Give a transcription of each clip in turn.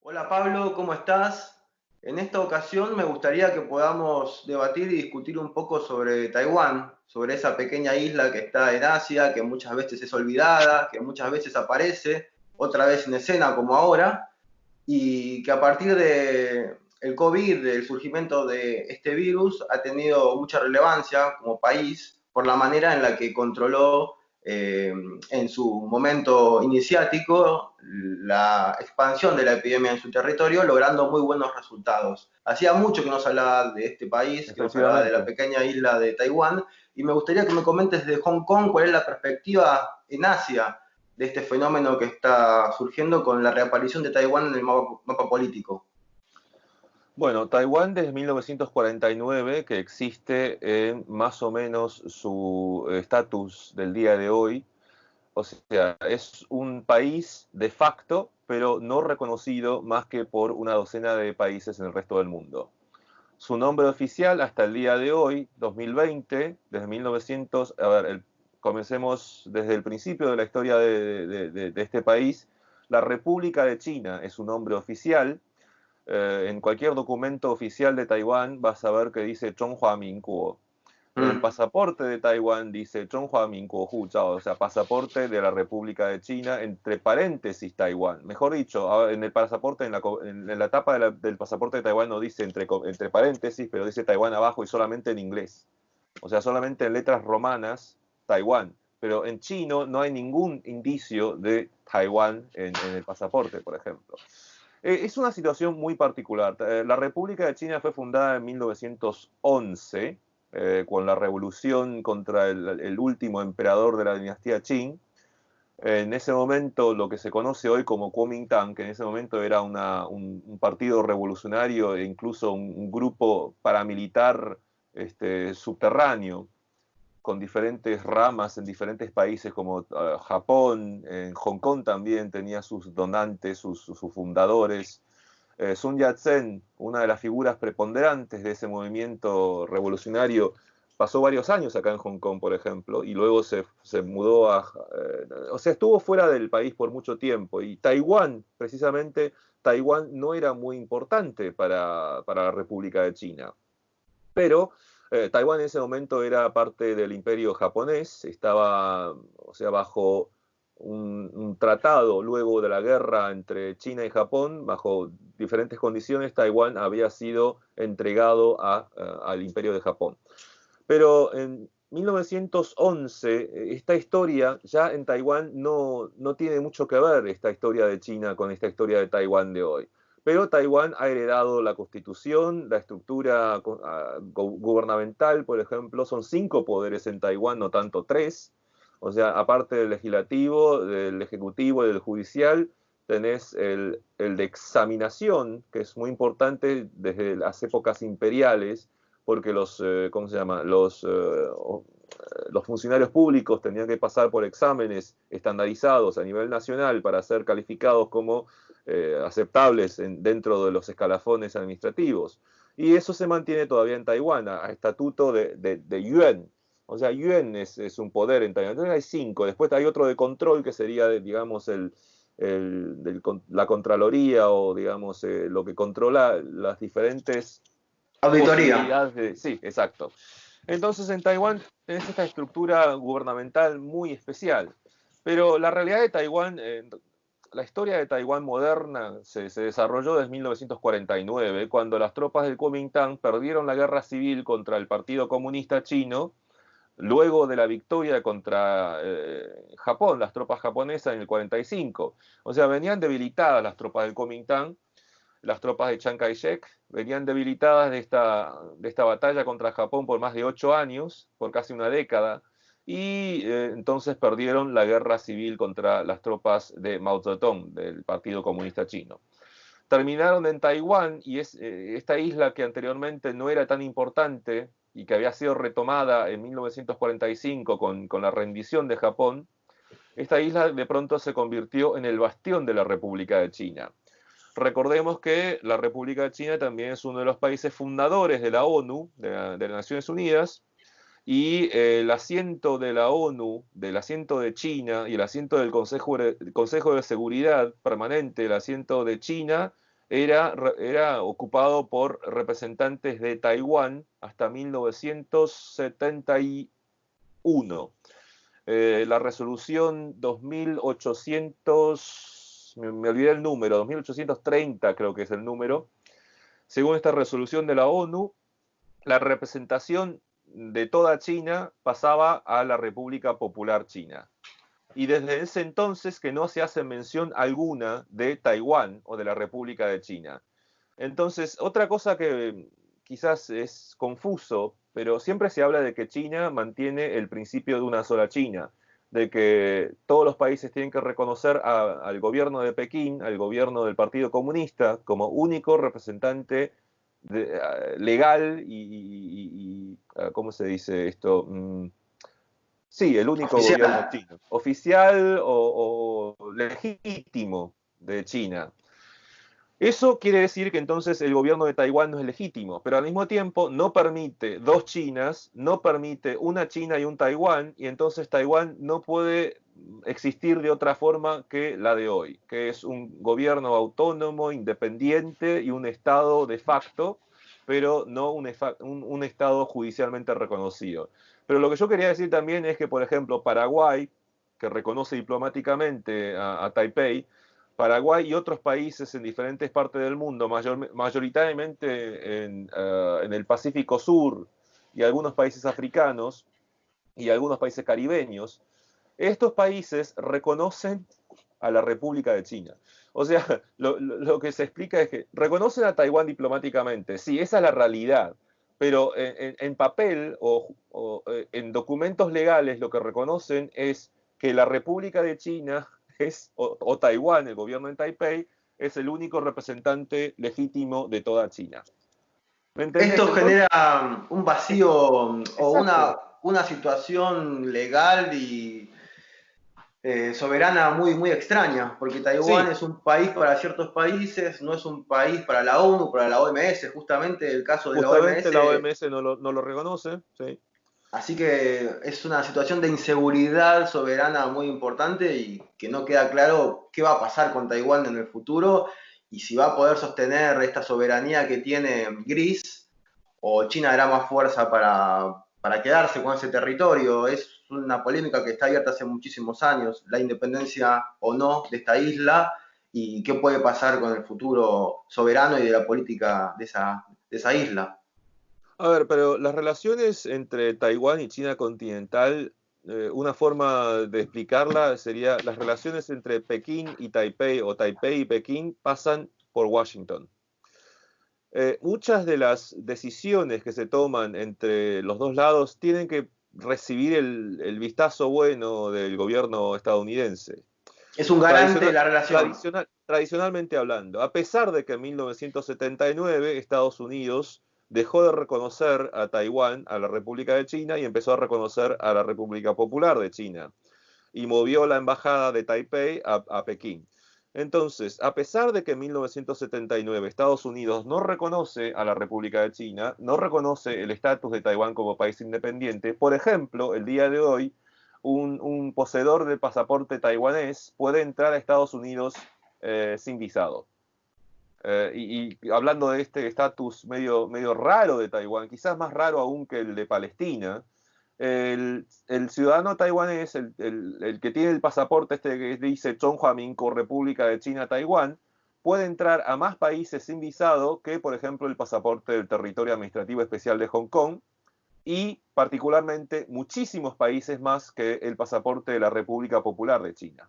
Hola Pablo, ¿cómo estás? En esta ocasión me gustaría que podamos debatir y discutir un poco sobre Taiwán, sobre esa pequeña isla que está en Asia, que muchas veces es olvidada, que muchas veces aparece, otra vez en escena como ahora, y que a partir de el COVID, del surgimiento de este virus, ha tenido mucha relevancia como país por la manera en la que controló eh, en su momento iniciático la expansión de la epidemia en su territorio, logrando muy buenos resultados. Hacía mucho que no se hablaba de este país, que no se hablaba de la Efectivamente. pequeña isla de Taiwán, y me gustaría que me comentes desde Hong Kong cuál es la perspectiva en Asia de este fenómeno que está surgiendo con la reaparición de Taiwán en el mapa político. Bueno, Taiwán desde 1949, que existe en más o menos su estatus del día de hoy, o sea, es un país de facto, pero no reconocido más que por una docena de países en el resto del mundo. Su nombre oficial hasta el día de hoy, 2020, desde 1900, comencemos desde el principio de la historia de este país, la República de China es su nombre oficial. En cualquier documento oficial de Taiwán vas a ver que dice Zhonghua Minguo. El Mm. pasaporte de Taiwán dice Zhonghua Minguo Hu Zhao, o sea, pasaporte de la República de China, entre paréntesis Taiwán. Mejor dicho, en el pasaporte, en la tapa del pasaporte de Taiwán no dice entre paréntesis, pero dice Taiwán abajo y solamente en inglés. O sea, solamente en letras romanas, Taiwán. Pero en chino no hay ningún indicio de Taiwán en el pasaporte, por ejemplo. Es una situación muy particular. La República de China fue fundada en 1911, con la revolución contra el último emperador de la dinastía Qing. En ese momento, lo que se conoce hoy como Kuomintang, que en ese momento era un partido revolucionario e incluso un grupo paramilitar subterráneo, con diferentes ramas en diferentes países como Japón, en Hong Kong también tenía sus donantes, sus fundadores. Sun Yat-sen, una de las figuras preponderantes de ese movimiento revolucionario, pasó varios años acá en Hong Kong, por ejemplo, y luego se mudó o sea, estuvo fuera del país por mucho tiempo. Y Taiwán, precisamente, Taiwán no era muy importante para la República de China. Pero Taiwán en ese momento era parte del imperio japonés, estaba, o sea, bajo un tratado luego de la guerra entre China y Japón, bajo diferentes condiciones, Taiwán había sido entregado al imperio de Japón. Pero en 1911, esta historia ya en Taiwán no tiene mucho que ver, esta historia de China con esta historia de Taiwán de hoy. Pero Taiwán ha heredado la constitución, la estructura gubernamental, por ejemplo, son 5 poderes en Taiwán, no tanto 3. O sea, aparte del legislativo, del ejecutivo y del judicial, tenés el de examinación, que es muy importante desde las épocas imperiales, porque ¿cómo se llama? Los funcionarios públicos tenían que pasar por exámenes estandarizados a nivel nacional para ser calificados como aceptables dentro de los escalafones administrativos. Y eso se mantiene todavía en Taiwán, a estatuto de Yuan. O sea, Yuan es un poder en Taiwán. Entonces hay 5. Después hay otro de control que sería, digamos, la Contraloría o, digamos, lo que controla las diferentes Auditoría. posibilidades de... Sí, exacto. Entonces en Taiwán tenés esta estructura gubernamental muy especial. Pero la realidad de Taiwán, la historia de Taiwán moderna se desarrolló desde 1949, cuando las tropas del Kuomintang perdieron la guerra civil contra el Partido Comunista Chino, luego de la victoria contra Japón, las tropas japonesas en el 45. O sea, venían debilitadas las tropas del Kuomintang, las tropas de Chiang Kai-shek venían debilitadas de esta batalla contra Japón por más de 8 años, por casi una década, y entonces perdieron la guerra civil contra las tropas de Mao Zedong, del Partido Comunista Chino. Terminaron en Taiwán y esta isla que anteriormente no era tan importante y que había sido retomada en 1945 con la rendición de Japón, esta isla de pronto se convirtió en el bastión de la República de China. Recordemos que la República de China también es uno de los países fundadores de la ONU, de las Naciones Unidas, y el asiento de la ONU, del asiento de China y el asiento del Consejo de Seguridad Permanente, el asiento de China, era ocupado por representantes de Taiwán hasta 1971. La resolución 2800, me olvidé el número, 2830 creo que es el número. Según esta resolución de la ONU, la representación de toda China pasaba a la República Popular China. Y desde ese entonces que no se hace mención alguna de Taiwán o de la República de China. Entonces, otra cosa que quizás es confuso, pero siempre se habla de que China mantiene el principio de una sola China, de que todos los países tienen que reconocer al gobierno de Pekín, al gobierno del Partido Comunista, como único representante legal ¿cómo se dice esto? Sí, el único gobierno Oficial. chino, oficial o legítimo de China. Eso quiere decir que entonces el gobierno de Taiwán no es legítimo, pero al mismo tiempo no permite dos Chinas, no permite una China y un Taiwán, y entonces Taiwán no puede existir de otra forma que la de hoy, que es un gobierno autónomo, independiente y un Estado de facto, pero no un Estado judicialmente reconocido. Pero lo que yo quería decir también es que, por ejemplo, Paraguay, que reconoce diplomáticamente a Taipei, Paraguay y otros países en diferentes partes del mundo, mayoritariamente en el Pacífico Sur y algunos países africanos y algunos países caribeños, estos países reconocen a la República de China. O sea, lo que se explica es que reconocen a Taiwán diplomáticamente, sí, esa es la realidad, pero en papel o en documentos legales lo que reconocen es que la República de China o Taiwán, el gobierno en Taipei, es el único representante legítimo de toda China. ¿Me entendés? Esto Entonces, genera un vacío o exacto. una situación legal y soberana muy, muy extraña, porque Taiwán Sí, es un país para ciertos países, no es un país para la ONU, para la OMS, justamente el caso de la justamente la OMS. OMS no lo reconoce, sí. Así que es una situación de inseguridad soberana muy importante y que no queda claro qué va a pasar con Taiwán en el futuro y si va a poder sostener esta soberanía que tiene gris o China hará más fuerza para quedarse con ese territorio. Es una polémica que está abierta hace muchísimos años, la independencia o no de esta isla y qué puede pasar con el futuro soberano y de la política de esa isla. A ver, pero las relaciones entre Taiwán y China continental, una forma de explicarla sería las relaciones entre Pekín y Taipei o Taipei y Pekín pasan por Washington. Muchas de las decisiones que se toman entre los dos lados tienen que recibir el vistazo bueno del gobierno estadounidense. Es un garante de la relación. Tradicionalmente hablando, a pesar de que en 1979 Estados Unidos dejó de reconocer a Taiwán, a la República de China, y empezó a reconocer a la República Popular de China, y movió la embajada de Taipei a Pekín. Entonces, a pesar de que en 1979 Estados Unidos no reconoce a la República de China, no reconoce el estatus de Taiwán como país independiente, por ejemplo, el día de hoy, un poseedor del pasaporte taiwanés puede entrar a Estados Unidos sin visado. Y hablando de este estatus medio raro de Taiwán, quizás más raro aún que el de Palestina, el ciudadano taiwanés, el que tiene el pasaporte este que dice Chonhua-Minko, República de China-Taiwán, puede entrar a más países sin visado que, por ejemplo, el pasaporte del Territorio Administrativo Especial de Hong Kong y particularmente muchísimos países más que el pasaporte de la República Popular de China.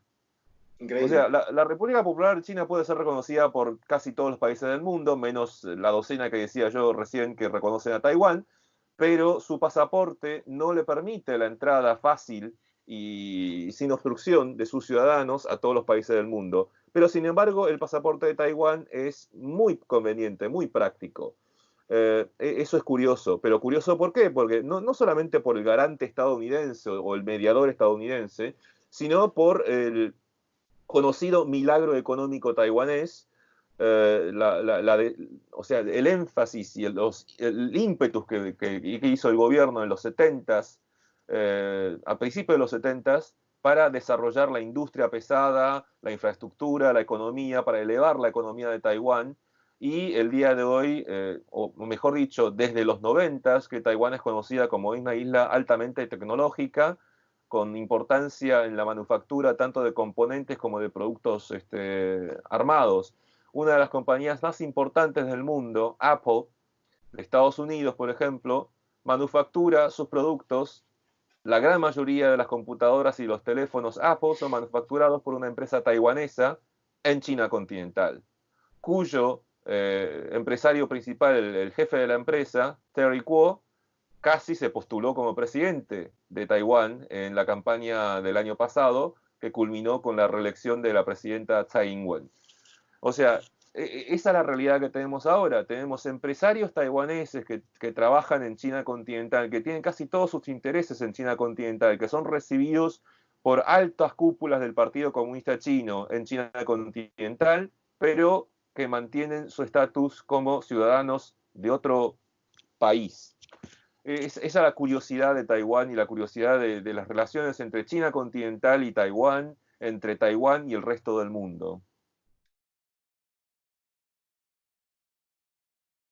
O sea, Increíble. la República Popular de China puede ser reconocida por casi todos los países del mundo, menos la docena que decía yo recién que reconocen a Taiwán, pero su pasaporte no le permite la entrada fácil y sin obstrucción de sus ciudadanos a todos los países del mundo. Pero sin embargo, el pasaporte de Taiwán es muy conveniente, muy práctico. Eso es curioso, pero curioso ¿por qué? Porque no solamente por el garante estadounidense o el mediador estadounidense, sino por el conocido milagro económico taiwanés, o sea, el énfasis y el ímpetus que hizo el gobierno en los 70s, a principios de los 70s, para desarrollar la industria pesada, la infraestructura, la economía, para elevar la economía de Taiwán, y el día de hoy, o mejor dicho, desde los 90, que Taiwán es conocida como una isla altamente tecnológica, con importancia en la manufactura tanto de componentes como de productos armados. Una de las compañías más importantes del mundo, Apple, de Estados Unidos, por ejemplo, manufactura sus productos. La gran mayoría de las computadoras y los teléfonos Apple son manufacturados por una empresa taiwanesa en China continental, cuyo empresario principal, el jefe de la empresa, Terry Kuo, casi se postuló como presidente de Taiwán en la campaña del año pasado, que culminó con la reelección de la presidenta Tsai Ing-wen. O sea, esa es la realidad que tenemos ahora. Tenemos empresarios taiwaneses que trabajan en China continental, que tienen casi todos sus intereses en China continental, que son recibidos por altas cúpulas del Partido Comunista Chino en China continental, pero que mantienen su estatus como ciudadanos de otro país. Esa es la curiosidad de Taiwán y la curiosidad de las relaciones entre China continental y Taiwán, entre Taiwán y el resto del mundo.